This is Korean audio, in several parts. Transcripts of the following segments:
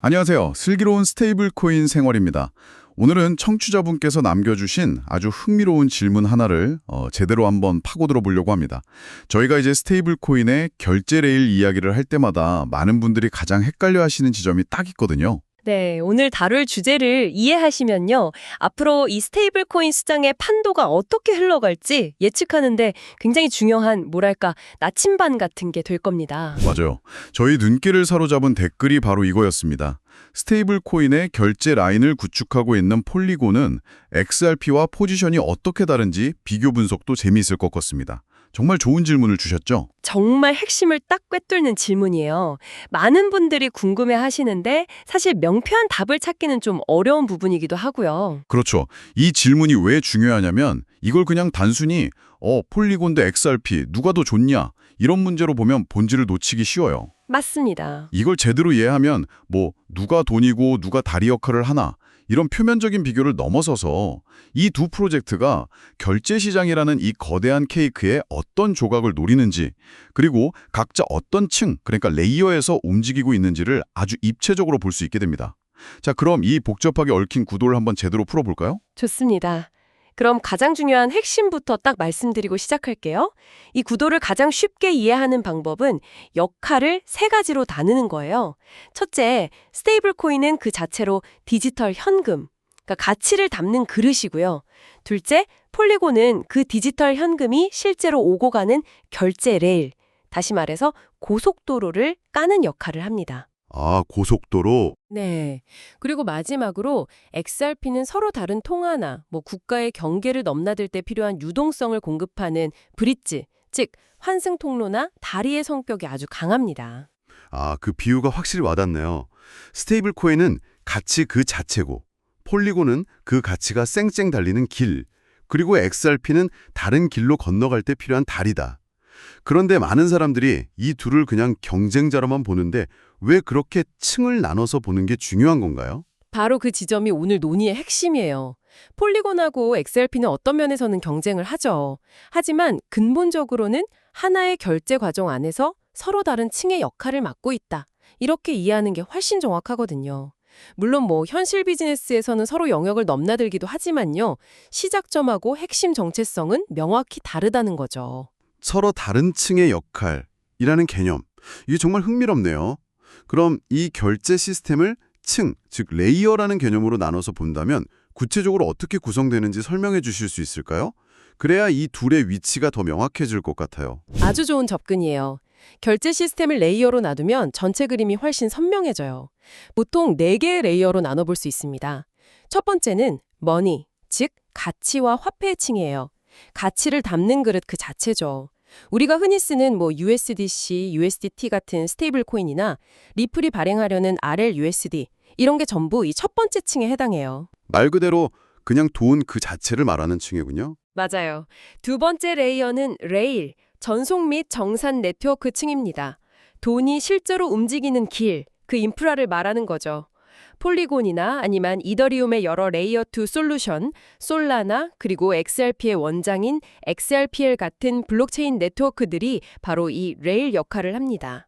안녕하세요. 슬기로운 스테이블 코인 생활입니다. 오늘은 청취자분께서 남겨주신 아주 흥미로운 질문 하나를 제대로 한번 파고들어 보려고 합니다. 저희가 이제 스테이블 코인의 결제 레일 이야기를 할 때마다 많은 분들이 가장 헷갈려 하시는 지점이 딱 있거든요. 네, 오늘 다룰 주제를 이해하시면요. 앞으로 이 스테이블 코인 시장의 판도가 어떻게 흘러갈지 예측하는데 굉장히 중요한, 뭐랄까, 나침반 같은 게 될 겁니다. 맞아요. 저희 눈길을 사로잡은 댓글이 바로 이거였습니다. 스테이블 코인의 결제 라인을 구축하고 있는 폴리곤은 XRP와 포지션이 어떻게 다른지 비교 분석도 재미있을 것 같습니다. 정말 좋은 질문을 주셨죠? 정말 핵심을 딱 꿰뚫는 질문이에요. 많은 분들이 궁금해 하시는데 사실 명쾌한 답을 찾기는 좀 어려운 부분이기도 하고요. 그렇죠. 이 질문이 왜 중요하냐면 이걸 그냥 단순히 폴리곤 대 XRP 누가 더 좋냐 이런 문제로 보면 본질을 놓치기 쉬워요. 맞습니다. 이걸 제대로 이해하면 누가 돈이고 누가 다리 역할을 하나 이런 표면적인 비교를 넘어서서 이 두 프로젝트가 결제 시장이라는 이 거대한 케이크에 어떤 조각을 노리는지 그리고 각자 어떤 층, 그러니까 레이어에서 움직이고 있는지를 아주 입체적으로 볼 수 있게 됩니다. 자, 그럼 이 복잡하게 얽힌 구도를 한번 제대로 풀어볼까요? 좋습니다. 그럼 가장 중요한 핵심부터 딱 말씀드리고 시작할게요. 이 구도를 가장 쉽게 이해하는 방법은 역할을 세 가지로 나누는 거예요. 첫째, 스테이블 코인은 그 자체로 디지털 현금, 그러니까 가치를 담는 그릇이고요. 둘째, 폴리곤은 그 디지털 현금이 실제로 오고 가는 결제 레일, 다시 말해서 고속도로를 까는 역할을 합니다. 아, 고속도로. 네. 그리고 마지막으로 XRP는 서로 다른 통화나 국가의 경계를 넘나들 때 필요한 유동성을 공급하는 브릿지, 즉 환승 통로나 다리의 성격이 아주 강합니다. 아, 그 비유가 확실히 와닿네요. 스테이블 코인은 가치 그 자체고, 폴리곤은 그 가치가 쌩쌩 달리는 길, 그리고 XRP는 다른 길로 건너갈 때 필요한 다리다. 그런데 많은 사람들이 이 둘을 그냥 경쟁자로만 보는데 왜 그렇게 층을 나눠서 보는 게 중요한 건가요? 바로 그 지점이 오늘 논의의 핵심이에요. 폴리곤하고 XRP는 어떤 면에서는 경쟁을 하죠. 하지만 근본적으로는 하나의 결제 과정 안에서 서로 다른 층의 역할을 맡고 있다. 이렇게 이해하는 게 훨씬 정확하거든요. 물론 현실 비즈니스에서는 서로 영역을 넘나들기도 하지만요. 시작점하고 핵심 정체성은 명확히 다르다는 거죠. 서로 다른 층의 역할이라는 개념. 이게 정말 흥미롭네요. 그럼 이 결제 시스템을 층, 즉 레이어라는 개념으로 나눠서 본다면 구체적으로 어떻게 구성되는지 설명해 주실 수 있을까요? 그래야 이 둘의 위치가 더 명확해질 것 같아요. 아주 좋은 접근이에요. 결제 시스템을 레이어로 놔두면 전체 그림이 훨씬 선명해져요. 보통 4개의 레이어로 나눠볼 수 있습니다. 첫 번째는 머니, 즉 가치와 화폐의 층이에요. 가치를 담는 그릇 그 자체죠. 우리가 흔히 쓰는 USDC, USDT 같은 스테이블 코인이나 리플이 발행하려는 RLUSD 이런 게 전부 이 첫 번째 층에 해당해요. 말 그대로 그냥 돈 그 자체를 말하는 층이군요. 맞아요. 두 번째 레이어는 레일, 전송 및 정산 네트워크 층입니다. 돈이 실제로 움직이는 길, 그 인프라를 말하는 거죠. 폴리곤이나 아니면 이더리움의 여러 레이어 2 솔루션, 솔라나 그리고 XRP의 원장인 XRPL 같은 블록체인 네트워크들이 바로 이 레일 역할을 합니다.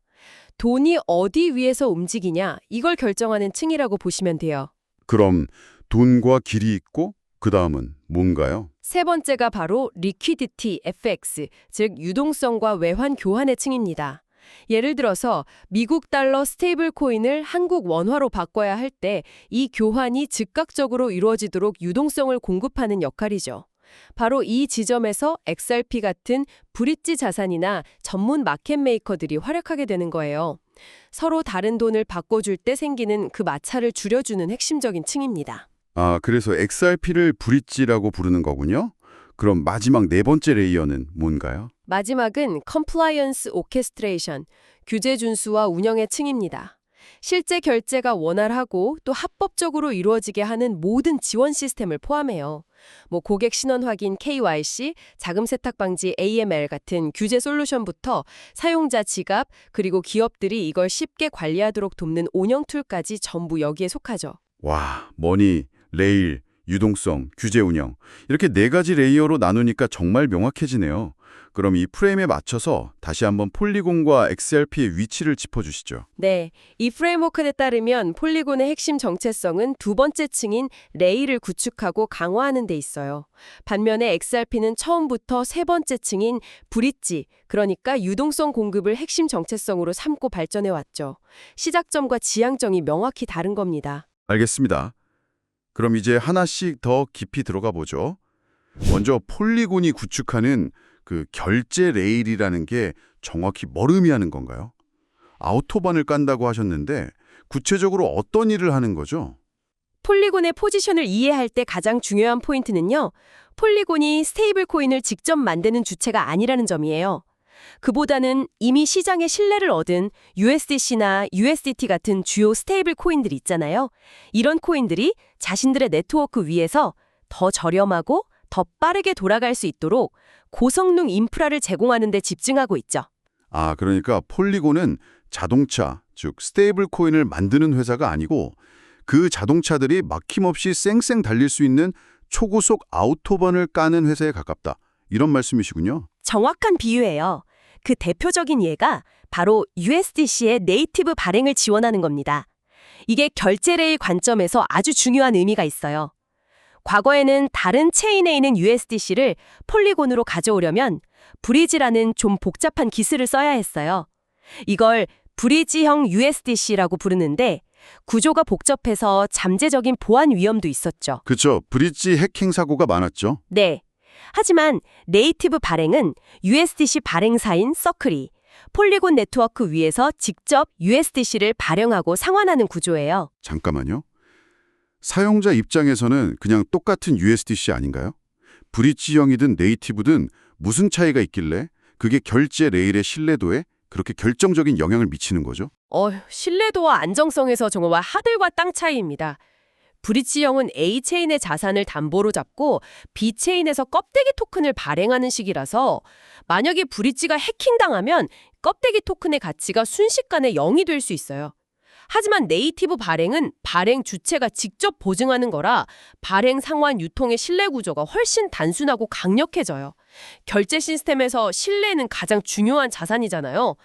돈이 어디 위에서 움직이냐 이걸 결정하는 층이라고 보시면 돼요. 그럼 돈과 길이 있고 그 다음은 뭔가요? 세 번째가 바로 리퀴디티 FX, 즉 유동성과 외환 교환의 층입니다. 예를 들어서 미국 달러 스테이블 코인을 한국 원화로 바꿔야 할 때 이 교환이 즉각적으로 이루어지도록 유동성을 공급하는 역할이죠. 바로 이 지점에서 XRP 같은 브릿지 자산이나 전문 마켓 메이커들이 활약하게 되는 거예요. 서로 다른 돈을 바꿔줄 때 생기는 그 마찰을 줄여주는 핵심적인 층입니다. 아, 그래서 XRP를 브릿지라고 부르는 거군요. 그럼 마지막 네 번째 레이어는 뭔가요? 마지막은 Compliance Orchestration, 규제 준수와 운영의 층입니다. 실제 결제가 원활하고 또 합법적으로 이루어지게 하는 모든 지원 시스템을 포함해요. 고객 신원 확인 KYC, 자금 세탁 방지 AML 같은 규제 솔루션부터 사용자 지갑, 그리고 기업들이 이걸 쉽게 관리하도록 돕는 운영 툴까지 전부 여기에 속하죠. 와, 머니, 레일, 유동성, 규제 운영 이렇게 네 가지 레이어로 나누니까 정말 명확해지네요. 그럼 이 프레임에 맞춰서 다시 한번 폴리곤과 XRP의 위치를 짚어주시죠. 네, 이 프레임워크에 따르면 폴리곤의 핵심 정체성은 두 번째 층인 레일을 구축하고 강화하는 데 있어요. 반면에 XRP는 처음부터 세 번째 층인 브릿지, 그러니까 유동성 공급을 핵심 정체성으로 삼고 발전해왔죠. 시작점과 지향점이 명확히 다른 겁니다. 알겠습니다. 그럼 이제 하나씩 더 깊이 들어가 보죠. 먼저 폴리곤이 구축하는 그 결제 레일이라는 게 정확히 뭘 의미하는 건가요? 아우토반을 깐다고 하셨는데 구체적으로 어떤 일을 하는 거죠? 폴리곤의 포지션을 이해할 때 가장 중요한 포인트는요. 폴리곤이 스테이블 코인을 직접 만드는 주체가 아니라는 점이에요. 그보다는 이미 시장의 신뢰를 얻은 USDC나 USDT 같은 주요 스테이블 코인들이 있잖아요. 이런 코인들이 자신들의 네트워크 위에서 더 저렴하고 더 빠르게 돌아갈 수 있도록 고성능 인프라를 제공하는 데 집중하고 있죠. 아, 그러니까 폴리곤은 자동차, 즉 스테이블 코인을 만드는 회사가 아니고 그 자동차들이 막힘없이 쌩쌩 달릴 수 있는 초고속 아우토반을 까는 회사에 가깝다. 이런 말씀이시군요. 정확한 비유예요. 그 대표적인 예가 바로 USDC의 네이티브 발행을 지원하는 겁니다. 이게 결제 레일 관점에서 아주 중요한 의미가 있어요. 과거에는 다른 체인에 있는 USDC를 폴리곤으로 가져오려면 브리지라는 좀 복잡한 기술을 써야 했어요. 이걸 브리지형 USDC라고 부르는데 구조가 복잡해서 잠재적인 보안 위험도 있었죠. 그렇죠. 브릿지 해킹 사고가 많았죠. 네. 하지만 네이티브 발행은 USDC 발행사인 서클이 폴리곤 네트워크 위에서 직접 USDC를 발행하고 상환하는 구조예요. 잠깐만요. 사용자 입장에서는 그냥 똑같은 USDC 아닌가요? 브릿지형이든 네이티브든 무슨 차이가 있길래 그게 결제 레일의 신뢰도에 그렇게 결정적인 영향을 미치는 거죠? 신뢰도와 안정성에서 정말 하늘과 땅 차이입니다. 브릿지형은 A체인의 자산을 담보로 잡고 B체인에서 껍데기 토큰을 발행하는 식이라서 만약에 브릿지가 해킹당하면 껍데기 토큰의 가치가 순식간에 0이 될 수 있어요. 하지만 네이티브 발행은 발행 주체가 직접 보증하는 거라 발행 상환 유통의 신뢰 구조가 훨씬 단순하고 강력해져요. 결제 시스템에서 신뢰는 가장 중요한 자산이잖아요.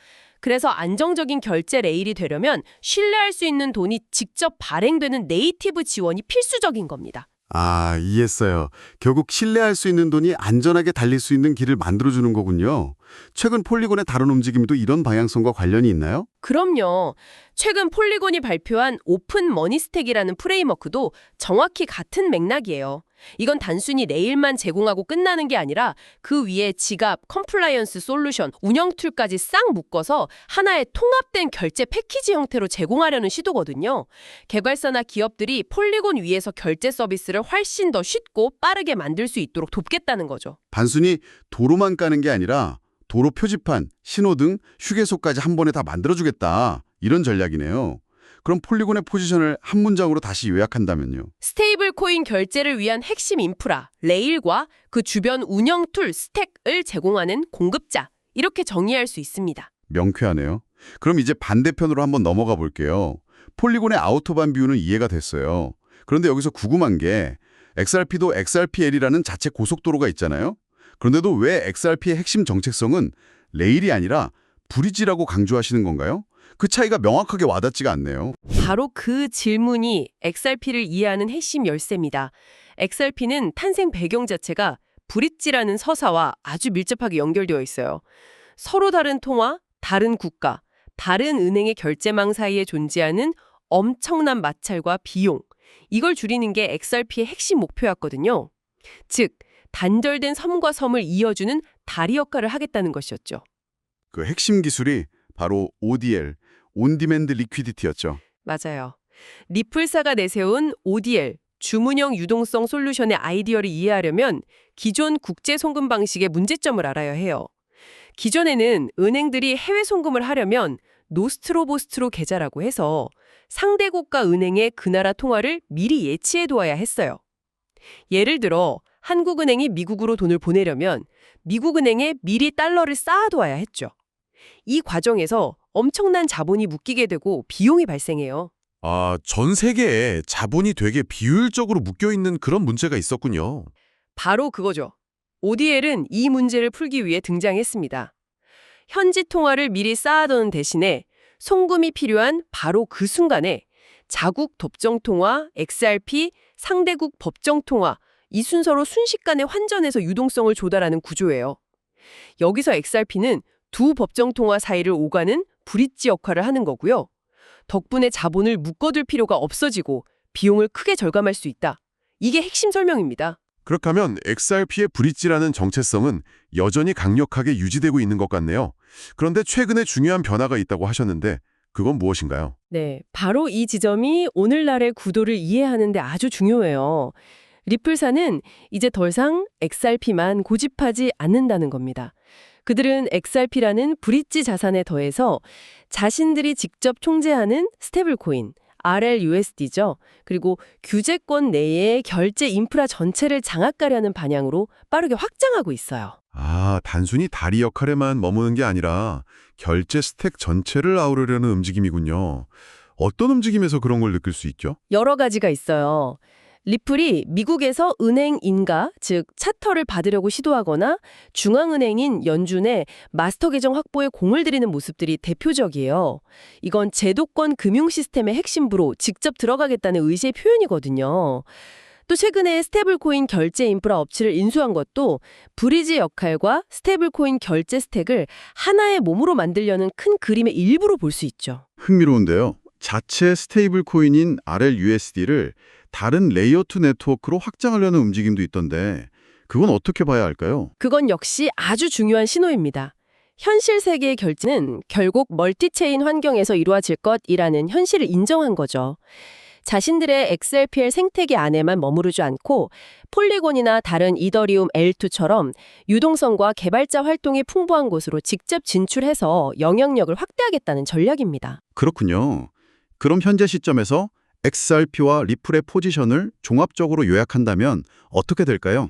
그래서 안정적인 결제 레일이 되려면 신뢰할 수 있는 돈이 직접 발행되는 네이티브 지원이 필수적인 겁니다. 아, 이해했어요. 결국 신뢰할 수 있는 돈이 안전하게 달릴 수 있는 길을 만들어주는 거군요. 최근 폴리곤의 다른 움직임도 이런 방향성과 관련이 있나요? 그럼요. 최근 폴리곤이 발표한 오픈 머니 스택이라는 프레임워크도 정확히 같은 맥락이에요. 이건 단순히 레일만 제공하고 끝나는 게 아니라 그 위에 지갑, 컴플라이언스 솔루션, 운영 툴까지 싹 묶어서 하나의 통합된 결제 패키지 형태로 제공하려는 시도거든요. 개발사나 기업들이 폴리곤 위에서 결제 서비스를 훨씬 더 쉽고 빠르게 만들 수 있도록 돕겠다는 거죠. 단순히 도로만 까는 게 아니라 도로 표지판, 신호등, 휴게소까지 한 번에 다 만들어주겠다. 이런 전략이네요. 그럼 폴리곤의 포지션을 한 문장으로 다시 요약한다면요. 스테이블 코인 결제를 위한 핵심 인프라, 레일과 그 주변 운영 툴, 스택을 제공하는 공급자, 이렇게 정의할 수 있습니다. 명쾌하네요. 그럼 이제 반대편으로 한번 넘어가 볼게요. 폴리곤의 아우토반 비유는 이해가 됐어요. 그런데 여기서 궁금한 게 XRP도 XRPL이라는 자체 고속도로가 있잖아요. 그런데도 왜 XRP의 핵심 정체성은 레일이 아니라 브리지라고 강조하시는 건가요? 그 차이가 명확하게 와닿지가 않네요. 바로 그 질문이 XRP를 이해하는 핵심 열쇠입니다. XRP는 탄생 배경 자체가 브릿지라는 서사와 아주 밀접하게 연결되어 있어요. 서로 다른 통화, 다른 국가, 다른 은행의 결제망 사이에 존재하는 엄청난 마찰과 비용, 이걸 줄이는 게 XRP의 핵심 목표였거든요. 즉, 단절된 섬과 섬을 이어주는 다리 역할을 하겠다는 것이었죠. 그 핵심 기술이 바로 ODL, 온디맨드 리퀴디티였죠. 맞아요. 리플사가 내세운 ODL, 주문형 유동성 솔루션의 아이디어를 이해하려면 기존 국제 송금 방식의 문제점을 알아야 해요. 기존에는 은행들이 해외 송금을 하려면 노스트로보스트로 계좌라고 해서 상대 국가 은행의 그 나라 통화를 미리 예치해 두어야 했어요. 예를 들어 한국은행이 미국으로 돈을 보내려면 미국은행에 미리 달러를 쌓아두어야 했죠. 이 과정에서 엄청난 자본이 묶이게 되고 비용이 발생해요. 아, 전 세계에 자본이 되게 비효율적으로 묶여있는 그런 문제가 있었군요. 바로 그거죠. ODL은 이 문제를 풀기 위해 등장했습니다. 현지 통화를 미리 쌓아두는 대신에 송금이 필요한 바로 그 순간에 자국 법정 통화, XRP, 상대국 법정 통화 이 순서로 순식간에 환전해서 유동성을 조달하는 구조예요. 여기서 XRP는 두 법정 통화 사이를 오가는 브릿지 역할을 하는 거고요. 덕분에 자본을 묶어둘 필요가 없어지고 비용을 크게 절감할 수 있다. 이게 핵심 설명입니다. 그렇게 하면 XRP의 브릿지라는 정체성은 여전히 강력하게 유지되고 있는 것 같네요. 그런데 최근에 중요한 변화가 있다고 하셨는데 그건 무엇인가요? 네, 바로 이 지점이 오늘날의 구도를 이해하는 데 아주 중요해요. 리플사는 이제 더 이상 XRP만 고집하지 않는다는 겁니다. 그들은 XRP라는 브릿지 자산에 더해서 자신들이 직접 총재하는 스테이블코인, RLUSD죠. 그리고 규제권 내의 결제 인프라 전체를 장악하려는 방향으로 빠르게 확장하고 있어요. 아, 단순히 다리 역할에만 머무는 게 아니라 결제 스택 전체를 아우르려는 움직임이군요. 어떤 움직임에서 그런 걸 느낄 수 있죠? 여러 가지가 있어요. 리플이 미국에서 은행 인가, 즉 차터를 받으려고 시도하거나 중앙은행인 연준에 마스터 계정 확보에 공을 들이는 모습들이 대표적이에요. 이건 제도권 금융 시스템의 핵심부로 직접 들어가겠다는 의지의 표현이거든요. 또 최근에 스테이블코인 결제 인프라 업체를 인수한 것도 브리지 역할과 스테이블코인 결제 스택을 하나의 몸으로 만들려는 큰 그림의 일부로 볼 수 있죠. 흥미로운데요. 자체 스테이블 코인인 RLUSD를 다른 레이어 2 네트워크로 확장하려는 움직임도 있던데 그건 어떻게 봐야 할까요? 그건 역시 아주 중요한 신호입니다. 현실 세계의 결제는 결국 멀티체인 환경에서 이루어질 것이라는 현실을 인정한 거죠. 자신들의 XRPL 생태계 안에만 머무르지 않고 폴리곤이나 다른 이더리움 L2처럼 유동성과 개발자 활동이 풍부한 곳으로 직접 진출해서 영향력을 확대하겠다는 전략입니다. 그렇군요. 그럼 현재 시점에서 XRP와 리플의 포지션을 종합적으로 요약한다면 어떻게 될까요?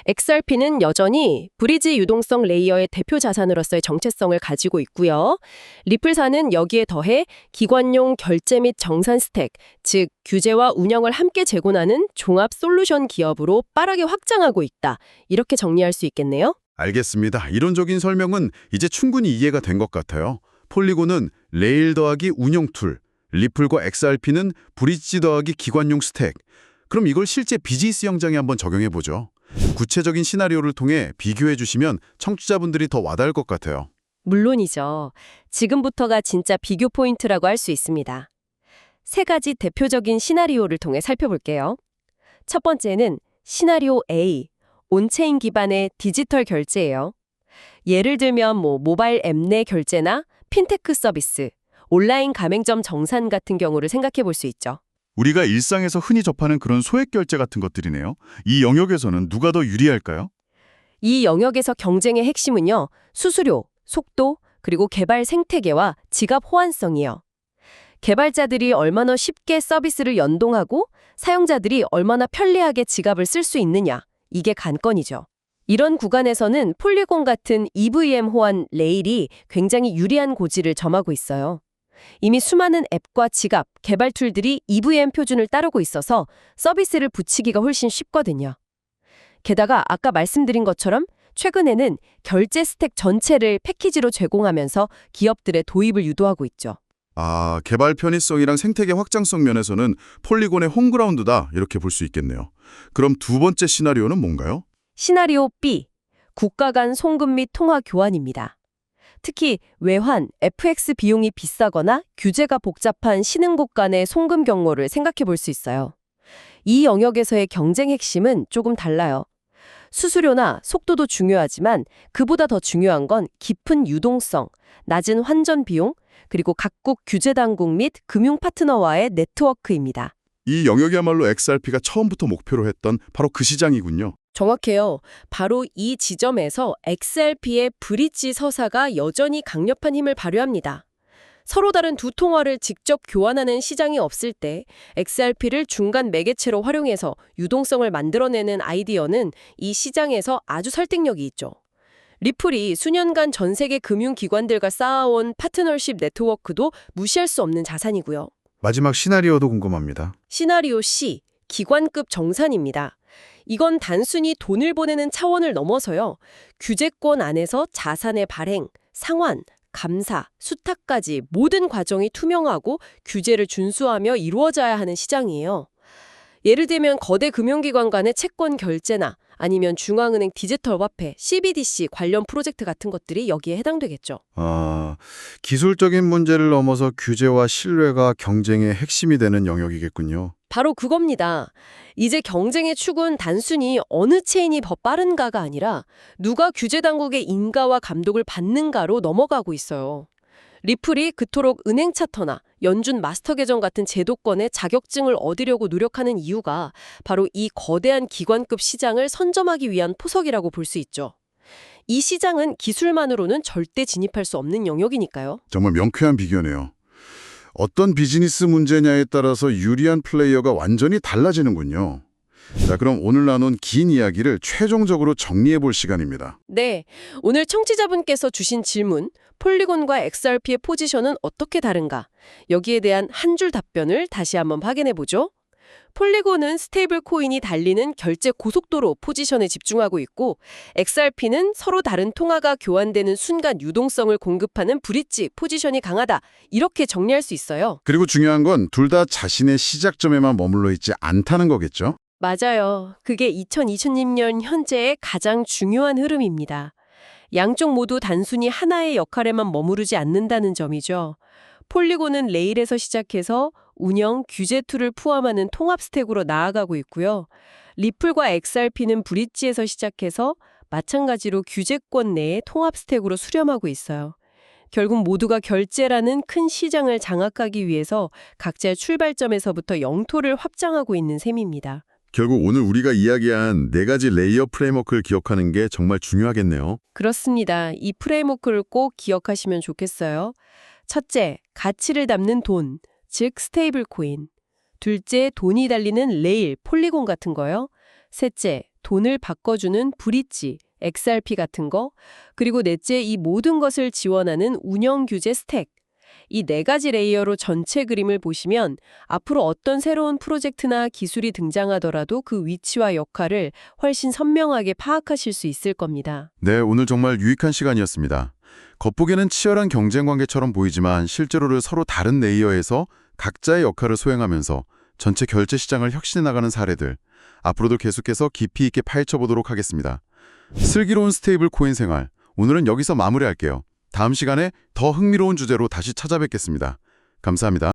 XRP는 여전히 브리지 유동성 레이어의 대표 자산으로서의 정체성을 가지고 있고요. 리플사는 여기에 더해 기관용 결제 및 정산 스택, 즉 규제와 운영을 함께 제공하는 종합 솔루션 기업으로 빠르게 확장하고 있다. 이렇게 정리할 수 있겠네요. 알겠습니다. 이론적인 설명은 이제 충분히 이해가 된 것 같아요. 폴리곤은 레일 더하기 운용 툴, 리플과 XRP는 브릿지 더하기 기관용 스택. 그럼 이걸 실제 비즈니스 현장에 한번 적용해보죠. 구체적인 시나리오를 통해 비교해 주시면 청취자분들이 더 와닿을 것 같아요. 물론이죠. 지금부터가 진짜 비교 포인트라고 할 수 있습니다. 세 가지 대표적인 시나리오를 통해 살펴볼게요. 첫 번째는 시나리오 A, 온체인 기반의 디지털 결제예요. 예를 들면 모바일 앱 내 결제나 핀테크 서비스, 온라인 가맹점 정산 같은 경우를 생각해 볼 수 있죠. 우리가 일상에서 흔히 접하는 그런 소액 결제 같은 것들이네요. 이 영역에서는 누가 더 유리할까요? 이 영역에서 경쟁의 핵심은요, 수수료, 속도, 그리고 개발 생태계와 지갑 호환성이요. 개발자들이 얼마나 쉽게 서비스를 연동하고 사용자들이 얼마나 편리하게 지갑을 쓸 수 있느냐, 이게 관건이죠. 이런 구간에서는 폴리곤 같은 EVM 호환 레일이 굉장히 유리한 고지를 점하고 있어요. 이미 수많은 앱과 지갑, 개발 툴들이 EVM 표준을 따르고 있어서 서비스를 붙이기가 훨씬 쉽거든요. 게다가 아까 말씀드린 것처럼 최근에는 결제 스택 전체를 패키지로 제공하면서 기업들의 도입을 유도하고 있죠. 아, 개발 편의성이랑 생태계 확장성 면에서는 폴리곤의 홈그라운드다 이렇게 볼 수 있겠네요. 그럼 두 번째 시나리오는 뭔가요? 시나리오 B, 국가 간 송금 및 통화 교환입니다. 특히 외환, FX 비용이 비싸거나 규제가 복잡한 신흥국 간의 송금 경로를 생각해 볼 수 있어요. 이 영역에서의 경쟁 핵심은 조금 달라요. 수수료나 속도도 중요하지만 그보다 더 중요한 건 깊은 유동성, 낮은 환전 비용, 그리고 각국 규제 당국 및 금융 파트너와의 네트워크입니다. 이 영역이야말로 XRP가 처음부터 목표로 했던 바로 그 시장이군요. 정확해요. 바로 이 지점에서 XRP의 브릿지 서사가 여전히 강력한 힘을 발휘합니다. 서로 다른 두 통화를 직접 교환하는 시장이 없을 때 XRP를 중간 매개체로 활용해서 유동성을 만들어내는 아이디어는 이 시장에서 아주 설득력이 있죠. 리플이 수년간 전 세계 금융기관들과 쌓아온 파트너십 네트워크도 무시할 수 없는 자산이고요. 마지막 시나리오도 궁금합니다. 시나리오 C, 기관급 정산입니다. 이건 단순히 돈을 보내는 차원을 넘어서요. 규제권 안에서 자산의 발행, 상환, 감사, 수탁까지 모든 과정이 투명하고 규제를 준수하며 이루어져야 하는 시장이에요. 예를 들면 거대 금융기관 간의 채권 결제나 아니면 중앙은행 디지털 화폐, CBDC 관련 프로젝트 같은 것들이 여기에 해당되겠죠. 기술적인 문제를 넘어서 규제와 신뢰가 경쟁의 핵심이 되는 영역이겠군요. 바로 그겁니다. 이제 경쟁의 축은 단순히 어느 체인이 더 빠른가가 아니라 누가 규제 당국의 인가와 감독을 받는가로 넘어가고 있어요. 리플이 그토록 은행 차터나 연준 마스터 계정 같은 제도권의 자격증을 얻으려고 노력하는 이유가 바로 이 거대한 기관급 시장을 선점하기 위한 포석이라고 볼 수 있죠. 이 시장은 기술만으로는 절대 진입할 수 없는 영역이니까요. 정말 명쾌한 비교네요. 어떤 비즈니스 문제냐에 따라서 유리한 플레이어가 완전히 달라지는군요. 자, 그럼 오늘 나눈 긴 이야기를 최종적으로 정리해 볼 시간입니다. 네, 오늘 청취자분께서 주신 질문, 폴리곤과 XRP의 포지션은 어떻게 다른가? 여기에 대한 한 줄 답변을 다시 한번 확인해 보죠. 폴리곤은 스테이블 코인이 달리는 결제 고속도로 포지션에 집중하고 있고, XRP는 서로 다른 통화가 교환되는 순간 유동성을 공급하는 브릿지 포지션이 강하다. 이렇게 정리할 수 있어요. 그리고 중요한 건 둘 다 자신의 시작점에만 머물러 있지 않다는 거겠죠? 맞아요. 그게 2020년 현재의 가장 중요한 흐름입니다. 양쪽 모두 단순히 하나의 역할에만 머무르지 않는다는 점이죠. 폴리곤은 레일에서 시작해서 운영, 규제 툴을 포함하는 통합 스택으로 나아가고 있고요. 리플과 XRP는 브릿지에서 시작해서 마찬가지로 규제권 내에 통합 스택으로 수렴하고 있어요. 결국 모두가 결제라는 큰 시장을 장악하기 위해서 각자의 출발점에서부터 영토를 확장하고 있는 셈입니다. 결국 오늘 우리가 이야기한 4가지 레이어 프레임워크를 기억하는 게 정말 중요하겠네요. 그렇습니다. 이 프레임워크를 꼭 기억하시면 좋겠어요. 첫째, 가치를 담는 돈, 즉 스테이블 코인. 둘째, 돈이 달리는 레일, 폴리곤 같은 거요. 셋째, 돈을 바꿔주는 브릿지, XRP 같은 거. 그리고 넷째, 이 모든 것을 지원하는 운영 규제 스택. 이 4가지 레이어로 전체 그림을 보시면 앞으로 어떤 새로운 프로젝트나 기술이 등장하더라도 그 위치와 역할을 훨씬 선명하게 파악하실 수 있을 겁니다. 네, 오늘 정말 유익한 시간이었습니다. 겉보기에는 치열한 경쟁 관계처럼 보이지만 실제로는 서로 다른 레이어에서 각자의 역할을 수행하면서 전체 결제 시장을 혁신해 나가는 사례들, 앞으로도 계속해서 깊이 있게 파헤쳐보도록 하겠습니다. 슬기로운 스테이블 코인 생활, 오늘은 여기서 마무리할게요. 다음 시간에 더 흥미로운 주제로 다시 찾아뵙겠습니다. 감사합니다.